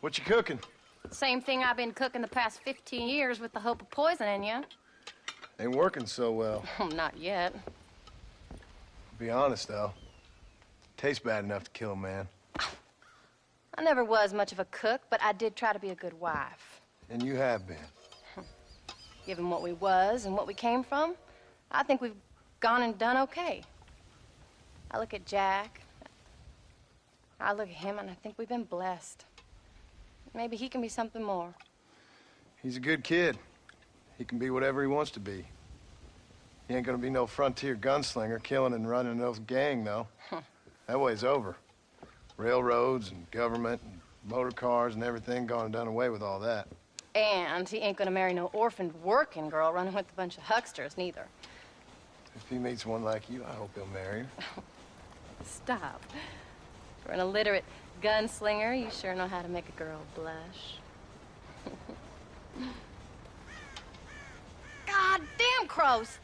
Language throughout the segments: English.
What you cooking? Same thing I've been cooking the past 15 years with the hope of poisoning you. Ain't working so well. Not yet. Be honest, though. Tastes bad enough to kill a man. I never was much of a cook, but I did try to be a good wife. And you have been. Given what we was and what we came from, I think we've gone and done okay. I look at Jack. I look at him, and I think we've been blessed. Maybe he can be something more. He's a good kid. He can be whatever he wants to be. He ain't gonna be no frontier gunslinger killing and running no gang, though. That way's over. Railroads and government and motor cars and everything gone and done away with all that. And he ain't gonna marry no orphaned working girl running with a bunch of hucksters, neither. If he meets one like you, I hope he'll marry her. Stop. For an illiterate gunslinger, you sure know how to make a girl blush. God damn crows!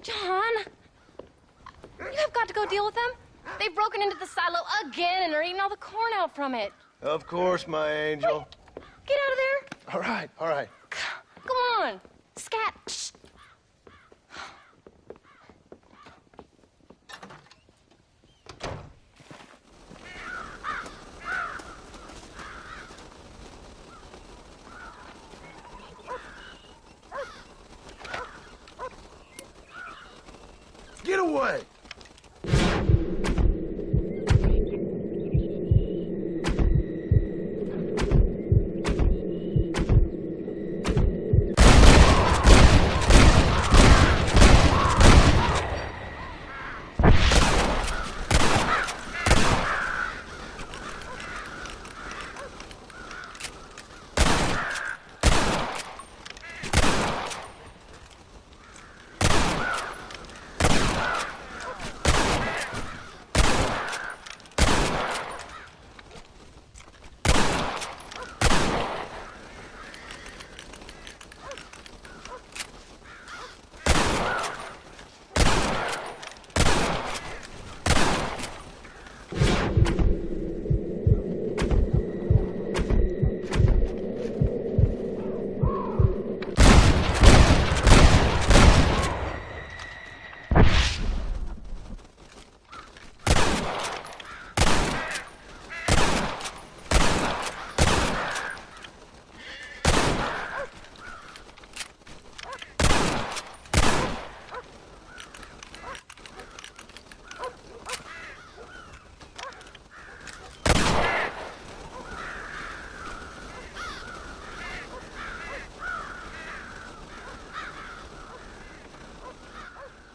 John! You have got to go deal with them. They've broken into the silo again and are eating all the corn out from it. Of course, my angel. Wait, get out of there. All right, all right. Come on. Scat. Shh. Get away!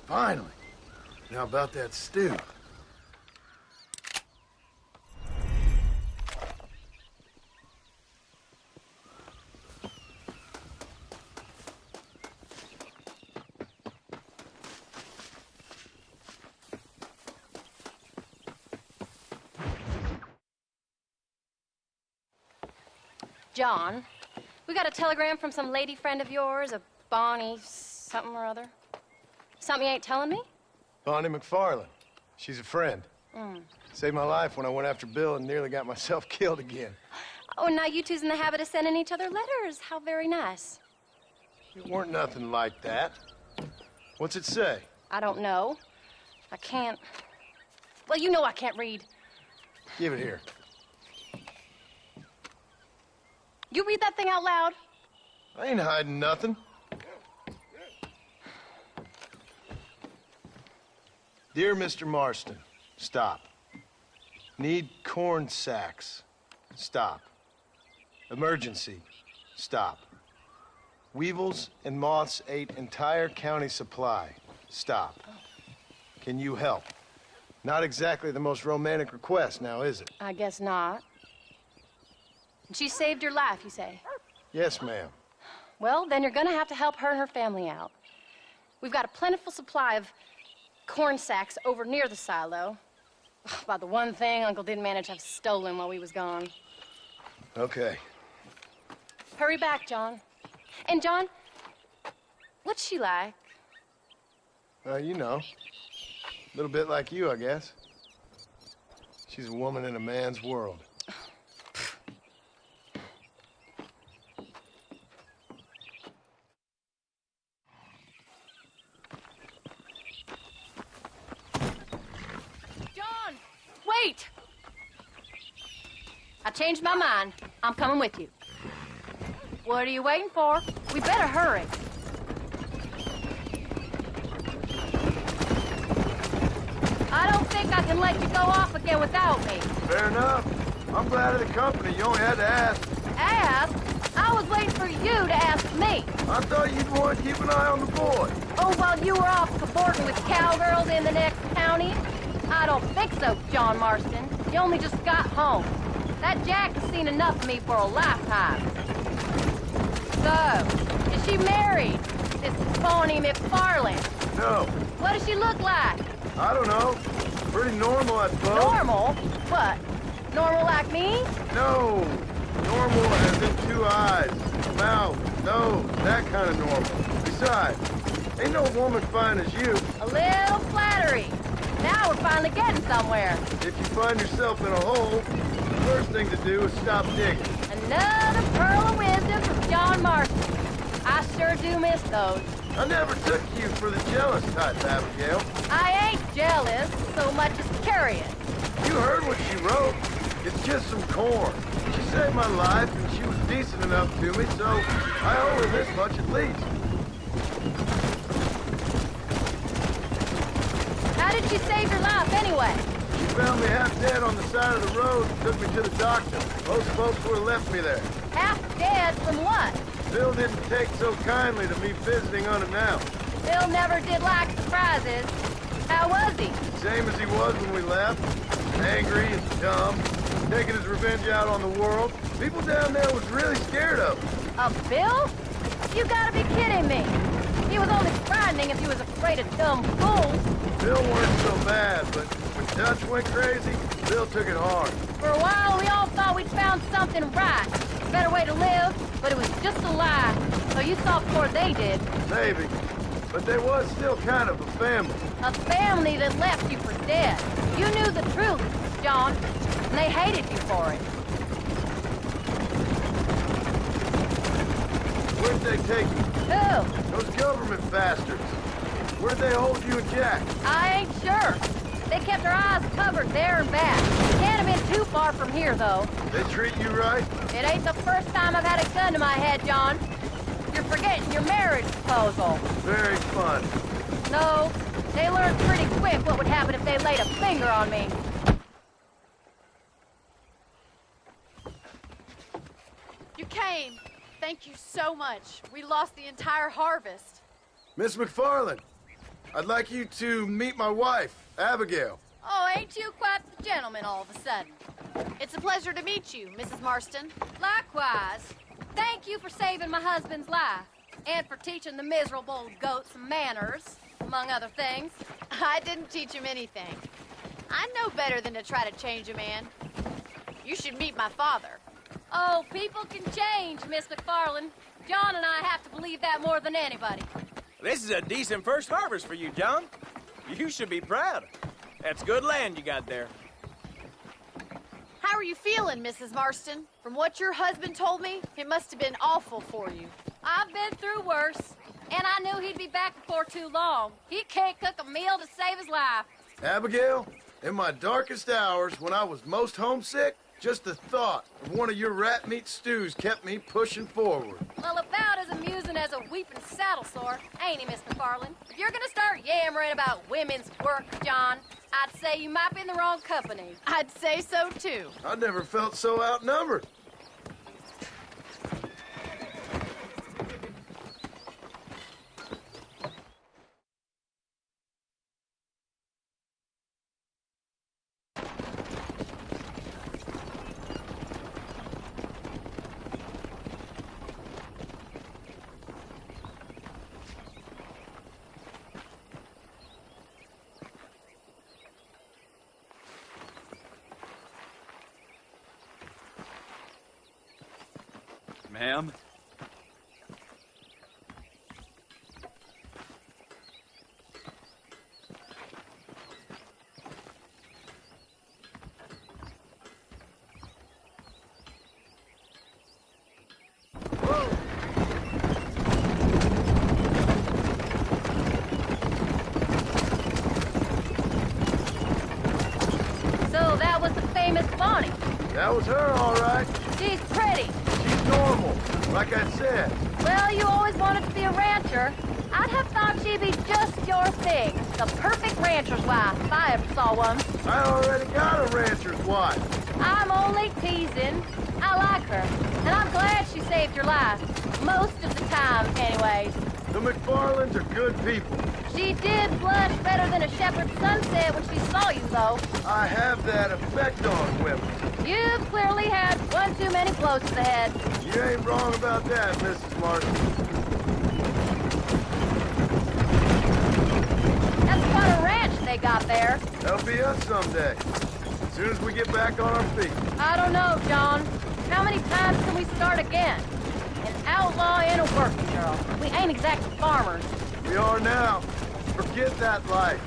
Finally. Now about that stew. John, we got a telegram from some lady friend of yours, a Bonnie something or other. Something you ain't telling me? Bonnie McFarland. She's a friend. Mm. Saved my life when I went after Bill and nearly got myself killed again. Oh, and now you two's in the habit of sending each other letters. How very nice. It weren't nothing like that. What's it say? I don't know. I can't... Well, you know I can't read. Give it here. You read that thing out loud. I ain't hiding nothing. Dear Mr. Marston, stop. Need corn sacks. Stop. Emergency. Stop. Weevils and moths ate entire county supply. Stop. Can you help? Not exactly the most romantic request now, is it? I guess not. She saved your life, you say? Yes, ma'am. Well, then you're gonna have to help her and her family out. We've got a plentiful supply of corn sacks over near the silo. About the one thing Uncle didn't manage to have stolen while we was gone. Okay. Hurry back, John. And John, what's she like? You know, a little bit like you, I guess. She's a woman in a man's world. Wait! I changed my mind. I'm coming with you. What are you waiting for? We better hurry. I don't think I can let you go off again without me. Fair enough. I'm glad of the company. You only had to ask. Ask? I was waiting for you to ask me. I thought you'd want to keep an eye on the boy. Oh, while you were off cavorting with cowgirls in the next county? I don't think so, John Marston. You only just got home. That Jack has seen enough of me for a lifetime. So, is she married? This Tony McFarland? No. What does she look like? I don't know. Pretty normal, I suppose. Normal? What? Normal like me? No. Normal as in 2 eyes, mouth, nose, that kind of normal. Besides, ain't no woman fine as you. A little flattery. Now we're finally getting somewhere. If you find yourself in a hole, the first thing to do is stop digging. Another pearl of wisdom from John Marston. I sure do miss those. I never took you for the jealous type, Abigail. I ain't jealous so much as curious. You heard what she wrote. It's just some corn. She saved my life, and she was decent enough to me, so I owe her this much at least. How did she save your life anyway? She found me half dead on the side of the road and took me to the doctor. Most folks would have left me there. Half dead from what? Bill didn't take so kindly to me visiting unannounced. Bill never did like surprises. How was he? Same as he was when we left. Angry and dumb. Taking his revenge out on the world. People down there was really scared of him. Of Bill? You gotta be kidding me. He was only frightening if he was afraid of dumb fools. Bill weren't so bad, but when Dutch went crazy, Bill took it hard. For a while, we all thought we'd found something right. A better way to live, but it was just a lie. So you saw before they did. Maybe. But they was still kind of a family. A family that left you for dead. You knew the truth, John, and they hated you for it. Where'd they take you? Who? Those government bastards. Where'd they hold you and Jack? I ain't sure. They kept our eyes covered there and back. Can't have been too far from here, though. They treat you right? It ain't the first time I've had a gun to my head, John. You're forgetting your marriage proposal. Very fun. No, they learned pretty quick what would happen if they laid a finger on me. You came. Thank you so much. We lost the entire harvest. Miss McFarland, I'd like you to meet my wife, Abigail. Oh, ain't you quite the gentleman all of a sudden? It's a pleasure to meet you, Mrs. Marston. Likewise. Thank you for saving my husband's life. And for teaching the miserable old goat some manners, among other things. I didn't teach him anything. I know better than to try to change a man. You should meet my father. Oh, people can change, Miss McFarland. John and I have to believe that more than anybody. This is a decent first harvest for you, John. You should be proud. That's good land you got there. How are you feeling, Mrs. Marston? From what your husband told me, it must have been awful for you. I've been through worse, and I knew he'd be back before too long. He can't cook a meal to save his life. Abigail, in my darkest hours, when I was most homesick, just the thought of one of your rat meat stews kept me pushing forward. Well, about as amusing as a weeping saddle sore, ain't he, Miss McFarland? If you're gonna start yammering about women's work, John, I'd say you might be in the wrong company. I'd say so, too. I never felt so outnumbered. Ma'am? So that Miss Bonnie. That was her, all right. She's pretty. She's normal, like I said. Well, you always wanted to be a rancher. I'd have thought she'd be just your thing. The perfect rancher's wife, if I ever saw one. I already got a rancher's wife. I'm only teasing. I like her, and I'm glad she saved your life. Most of the time, anyways. The McFarlands are good people. She did blush better than a shepherd's sunset when she saw you, though. I have that effect on women. You've clearly had one too many blows to the head. You ain't wrong about that, Mrs. Martin. That's quite a ranch they got there. That'll be us someday. As soon as we get back on our feet. I don't know, John. How many times can we start again? An outlaw and a working girl. We ain't exactly farmers. We are now. Forget that life.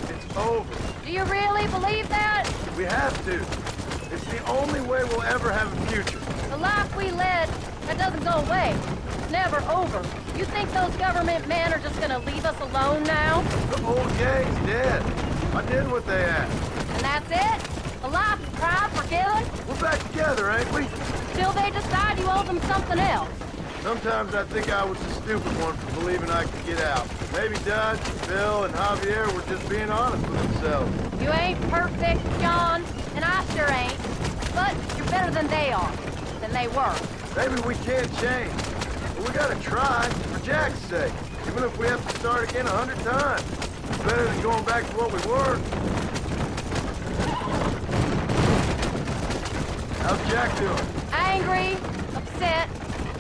It's over. Do you really believe that? We have to. It's the only way we'll ever have a future. The life we led, that doesn't go away. It's never over. You think those government men are just gonna leave us alone now? The old gang's dead. I did what they asked. And that's it? A life of crime forgiven? We're back together, ain't we? Till they decide you owe them something else. Sometimes I think I was the stupid one for believing I could get out. Maybe Dutch, Bill, and Javier were just being honest with themselves. You ain't perfect, John, and I sure ain't. But you're better than they are, than they were. Maybe we can't change. But we gotta try, for Jack's sake. Even if we have to start again 100 times. It's better than going back to what we were. How's Jack doing? Angry, upset.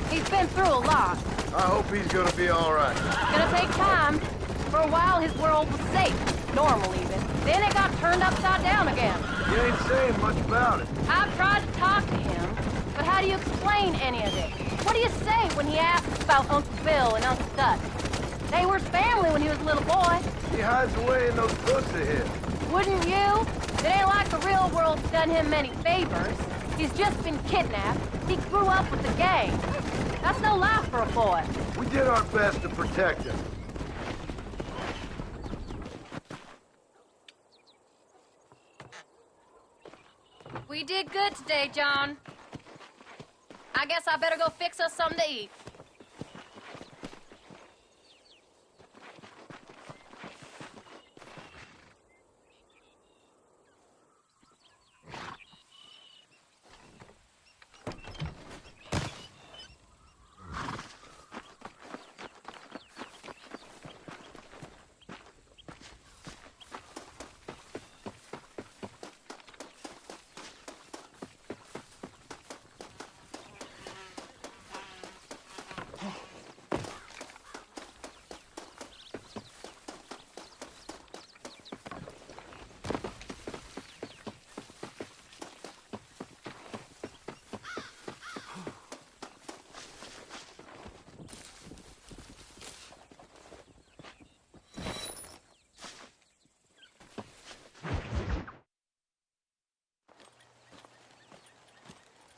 He's been through a lot. I hope he's gonna be all right. It's gonna take time. For a while, his world was safe. Normal, even. Then it got turned upside down again. You ain't saying much about it. I've tried to talk to him, but how do you explain any of it? What do you say when he asks about Uncle Bill and Uncle Dutch? They were family when he was a little boy. He hides away in those books of his. Wouldn't you? It ain't like the real world's done him many favors. He's just been kidnapped. He grew up with the gang. That's no life for a boy. We did our best to protect him. We did good today, John. I guess I better go fix us something to eat.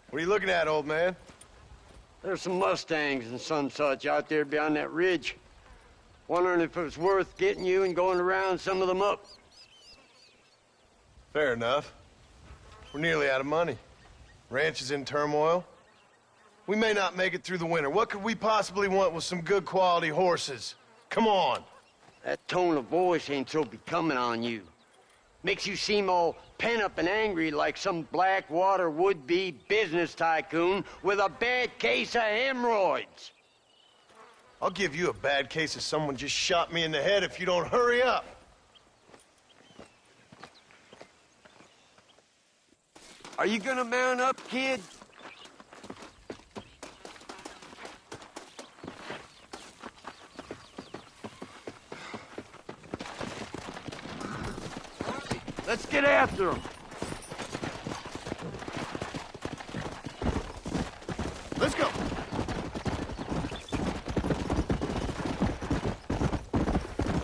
What are you looking at, old man? There's some Mustangs and some such out there beyond that ridge. Wondering if it was worth getting you and going around some of them up. Fair enough. We're nearly out of money. Ranch is in turmoil. We may not make it through the winter. What could we possibly want with some good quality horses? Come on. That tone of voice ain't so becoming on you. Makes you seem all pent-up and angry like some Blackwater would-be business tycoon with a bad case of hemorrhoids. I'll give you a bad case of someone just shot me in the head if you don't hurry up. Are you gonna mount up, kid? Let's get after him. Let's go.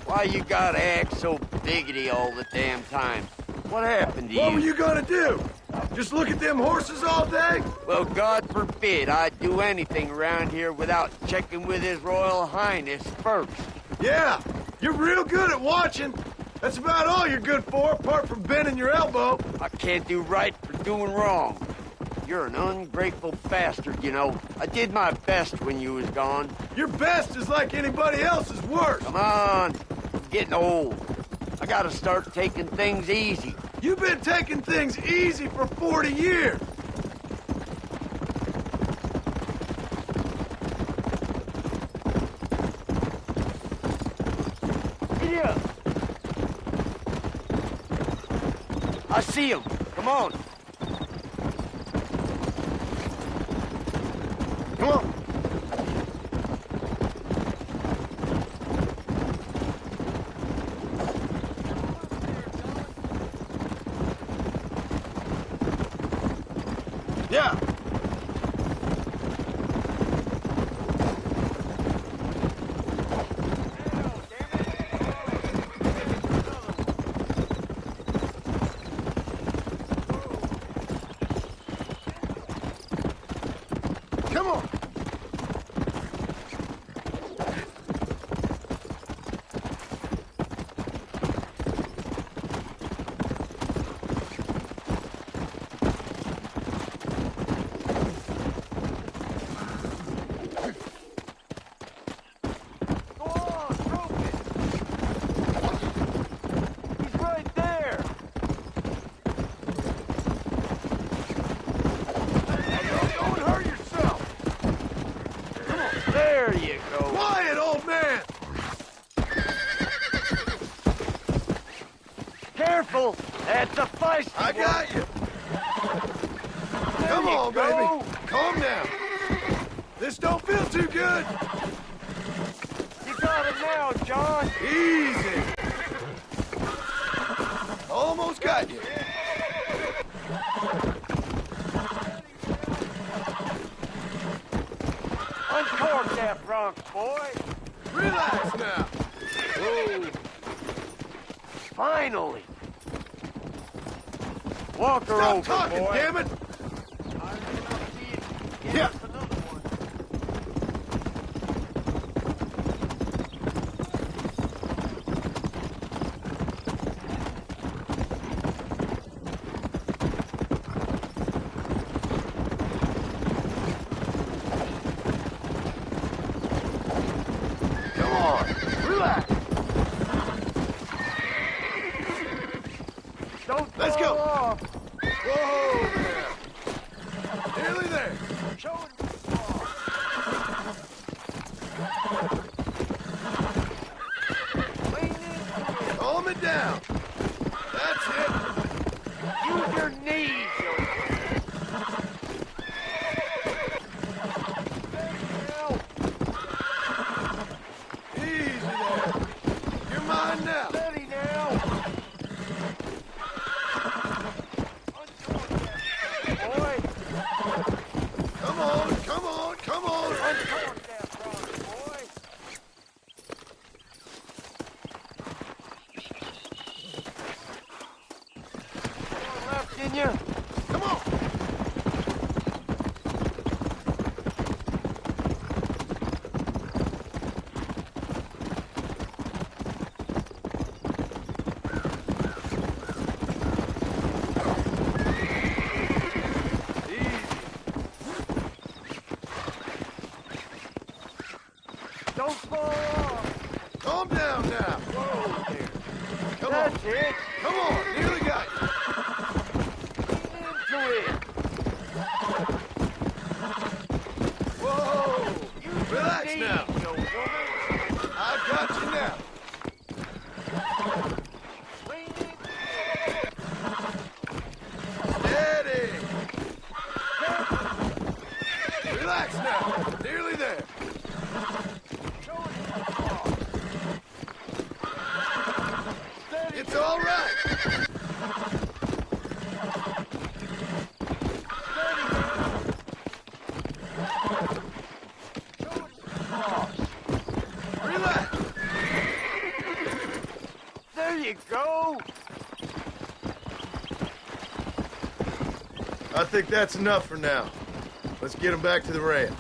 Why you gotta act so biggity all the damn time? What happened to you? What were you gonna do? Just look at them horses all day? Well, God forbid I'd do anything around here without checking with His Royal Highness first. Yeah, you're real good at watching. That's about all you're good for, apart from bending your elbow. I can't do right for doing wrong. You're an ungrateful bastard, you know. I did my best when you was gone. Your best is like anybody else's worst. Come on. I'm getting old. I gotta start taking things easy. You've been taking things easy for 40 years. Giddy up. I see him. Come on. Come on. Yeah. Come on. Go on, rope it. He's right there. Don't hurt yourself. There you go. Quiet, old man. Careful. That's a feisty I got one. you. There Come you on, go. baby. Calm down. This don't feel too good. You got it now, John. Easy. Almost got you. Uncork that bronc, boy. Relax now. Whoa. Finally. Walk her Stop over, talking, boy. damn it. Yeah. Come on. Relax. Don't Let's fall go. off. Whoa there. Nearly there. Show it. Lean into it. Calm it down. That's it. Use your knees, you Easy there. You're mine now. Steady now. Boy, Come on, come on, come on. uncork that bronc, boy. More left in you. Come on. Easy. Don't fall off. Calm down now. Whoa there. Come That's on. it. Come on. Nearly got you. Lean into it. Whoa. Use your Relax knees, now. you woman. I got you now. Lean into it. Steady. Relax now. Nearly there. Show it. Steady. It's all right. Relax. There you go. I think that's enough for now. Let's get him back to the ranch.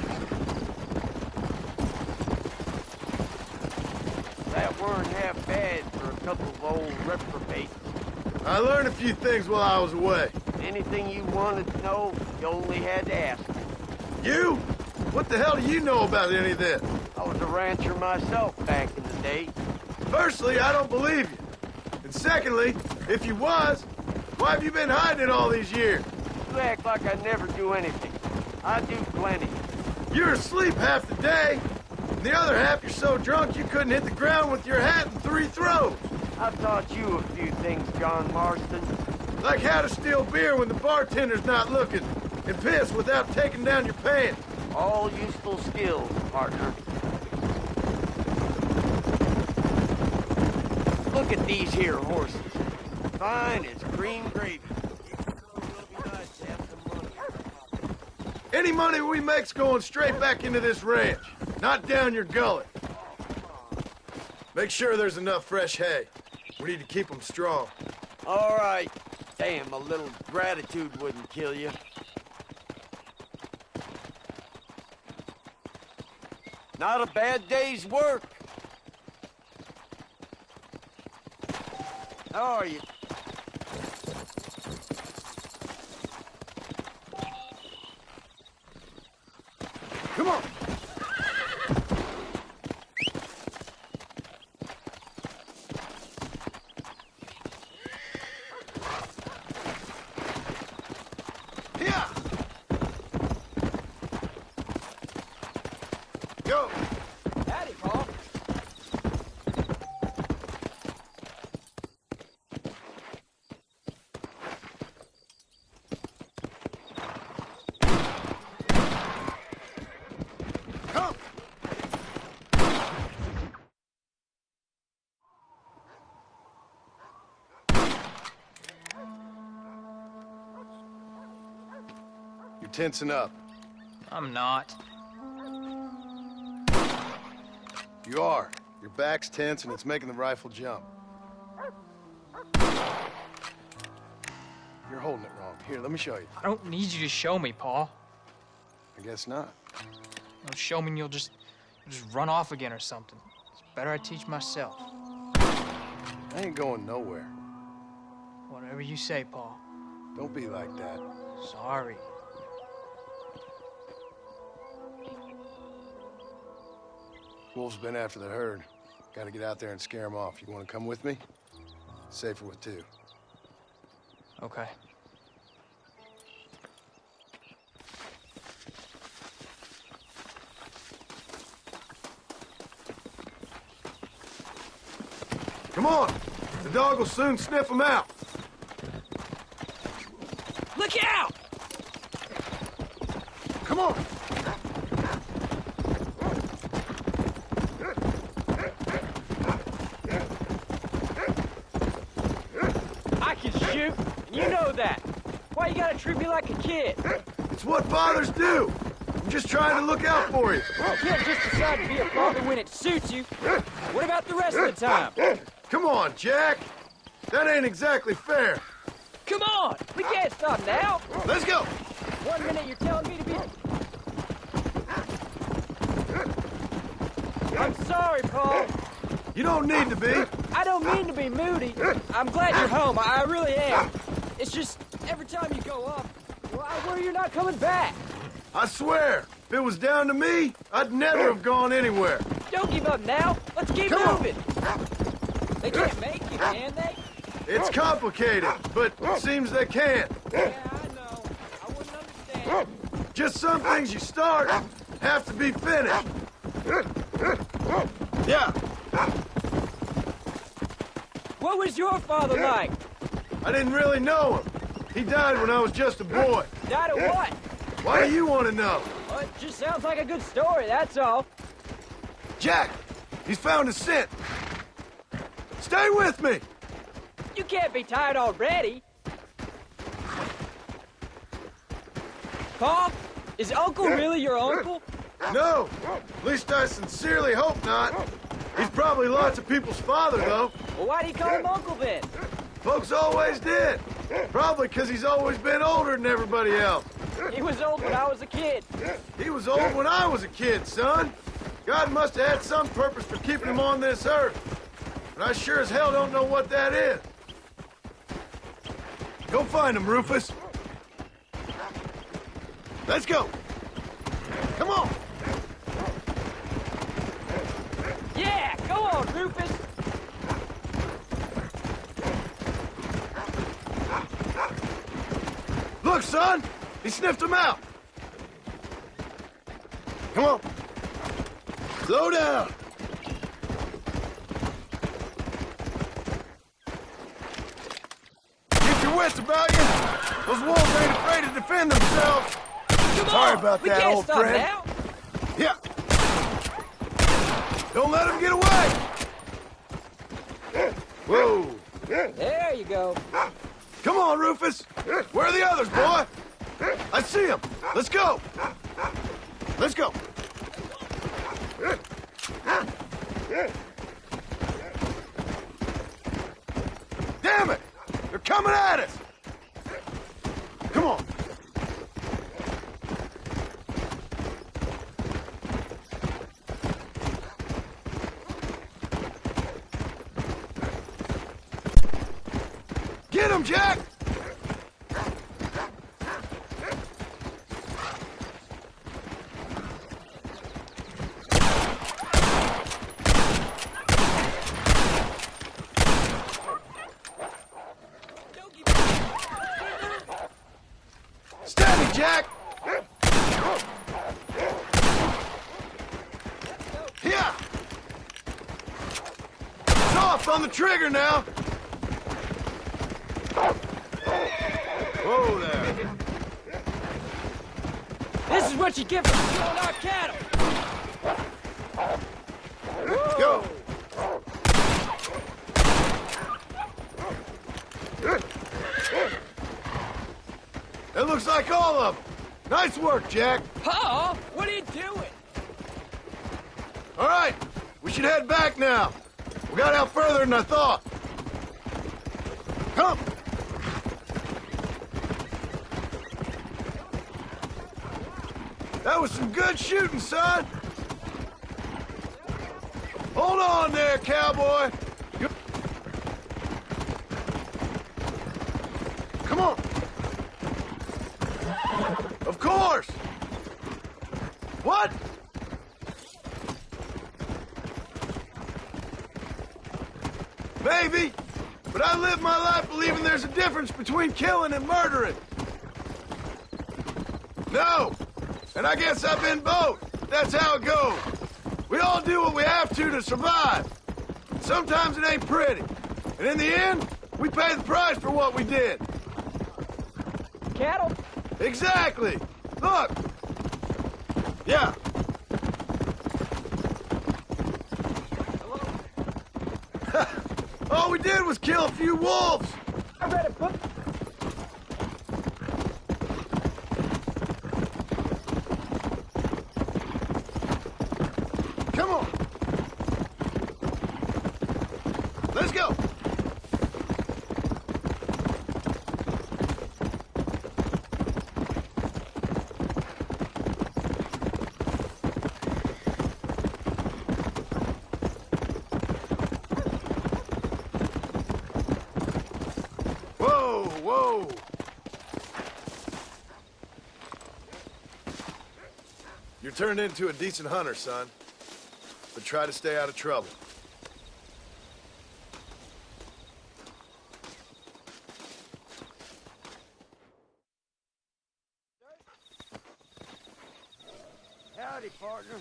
That weren't half bad for a couple of old reprobates. I learned a few things while I was away. Anything you wanted to know, you only had to ask. You? What the hell do you know about any of this? I was a rancher myself back in the day. Firstly, I don't believe you. And secondly, if you was, why have you been hiding it all these years? You act like I never do anything. I do plenty. You're asleep half the day, and the other half you're so drunk you couldn't hit the ground with your hat in 3 throws. I've taught you a few things, John Marston. Like how to steal beer when the bartender's not looking, and piss without taking down your pants. All useful skills, partner. Look at these here horses. Fine as cream gravy. Any money we make's going straight back into this ranch, not down your gullet. Make sure there's enough fresh hay. We need to keep them strong. All right. Damn, a little gratitude wouldn't kill you. Not a bad day's work. How are you? Come on. Here. Go. Howdy, Paul. Come. You're tensing up. I'm not. You are. Your back's tense and it's making the rifle jump. You're holding it wrong. Here, let me show you. I don't need you to show me, Paul. I guess not. You'll show me and you'll just run off again or something. It's better I teach myself. I ain't going nowhere. Whatever you say, Paul. Don't be like that. Sorry. Wolf's been after the herd. Gotta get out there and scare him off. You wanna come with me? Safer with 2. Okay. Come on! The dog will soon sniff him out. Look out! Come on! I can shoot, and you know that. Why you gotta treat me like a kid? It's what fathers do. I'm just trying to look out for you. You can't just decide to be a father when it suits you. What about the rest of the time? Come on, Jack. That ain't exactly fair. Come on, we can't stop now. Let's go. 1 minute you're telling me to be... I'm sorry, Paul. You don't need to be. I don't mean to be moody. I'm glad you're home. I really am. It's just, every time you go off, well, I worry you're not coming back. I swear, if it was down to me, I'd never have gone anywhere. Don't give up now. Let's keep Come on. moving. They can't make you, can they? It's complicated, but it seems they can. Yeah, I know. I wouldn't understand. Just some things you start have to be finished. Yeah, What was your father like? I didn't really know him. He died when I was just a boy. Died of what? Why do you want to know? Well, it just sounds like a good story, that's all. Jack, he's found a scent. Stay with me. You can't be tired already. Paul, is Uncle really your uncle? No, at least I sincerely hope not. He's probably lots of people's father, though. Well, why do you call him Uncle then? Folks always did. Probably because he's always been older than everybody else. He was old when I was a kid. He was old when I was a kid, son. God must have had some purpose for keeping him on this earth. But I sure as hell don't know what that is. Go find him, Rufus. Let's go. Come on. Yeah, go on, Rufus. Look, son. He sniffed him out. Come on. Slow down. Keep your wits about you. Those wolves ain't afraid to defend themselves. Come Sorry on. about We that, can't old stop friend. now. Yeah. Don't let him get away. Whoa. There you go. Come on, Rufus. Where are the others, boy? I see them. Let's go. Let's go. Damn it! They're coming at us! Come on. Get him, Jack! Steady, Jack! Yeah! Soft on the trigger now! Whoa there! This is what you get for killing our cattle. Let's go! That looks like all of them. Nice work, Jack. Paul, what are you doing? All right, we should head back now. We got out further than I thought. Come. That was some good shooting, son. Hold on there, cowboy. Come on. Of course. What? Maybe, but I live my life believing there's a difference between killing and murdering. No, and I guess I've been both. That's how it goes. We all do what we have to survive. Sometimes it ain't pretty. And in the end, we pay the price for what we did. Cattle? Exactly. Look. Yeah. All we did was kill a few wolves. I read a book. Come on. Let's go. Whoa. You're turned into a decent hunter, son. But try to stay out of trouble. Howdy, partner.